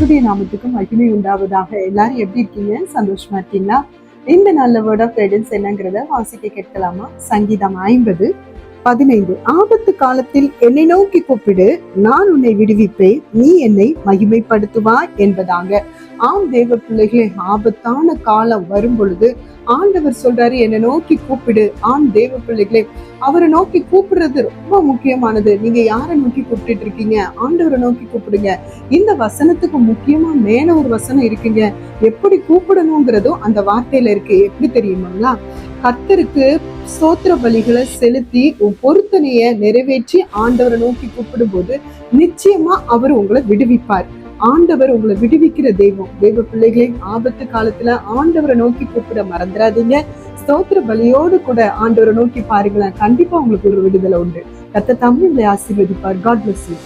கர்த்தருடைய நாமத்துக்கு மகிமை உண்டாவதாக. எல்லாரும் எப்படி இருக்கீங்க? சந்தோஷமா இருக்கீங்களா? இந்த நல்ல வேர்ட் ஆஃப் கைடன்ஸ் என்னங்கிறத வாசிக்க கேட்கலாமா? சங்கீதம் 50:15. ஆபத்து காலத்தில் என்னை நோக்கி கூப்பிடு, நான் உன்னை விடுவிப்பேன், நீ என்னை மகிமைப்படுத்துவாய் என்பதாக. ஆம் தேவ பிள்ளைகளே, ஆபத்தான காலம் வரும் பொழுது ஆண்டவர் சொல்றாரு, என்னை நோக்கி கூப்பிடு. ஆம் தேவ பிள்ளைகளே, அவரை நோக்கி கூப்பிடுறது ரொம்ப முக்கியமானது. நீங்க யாரை நோக்கி கூப்பிட்டு இருக்கீங்க? ஆண்டவரை நோக்கி கூப்பிடுங்க. இந்த வசனத்துக்கு முக்கியமா மேல ஒரு வசனம் இருக்குங்க. எப்படி கூப்பிடணுங்கிறதும் அந்த வார்த்தையில இருக்கு. எப்படி தெரியுமாங்களா? கர்த்தருக்கு ஸ்தோத்திர பலிகளை செலுத்தி உன் பொருத்தனைய நிறைவேற்றி ஆண்டவரை நோக்கி கூப்பிடும் போது நிச்சயமா அவர் உங்களை விடுவிப்பார். ஆண்டவர் உங்களை விடுவிக்கிற தெய்வம். தெய்வ பிள்ளைகளே, ஆபத்து காலத்துல ஆண்டவரை நோக்கி கூப்பிட மறந்துடாதீங்க. ஸ்தோத்திர பலியோடு கூட ஆண்டவரை நோக்கி பாருங்களேன். கண்டிப்பா உங்களுக்கு ஒரு விடுதலை உண்டு. கர்த்தர் தாமே உங்களை ஆசீர்வதிப்பார். God bless you.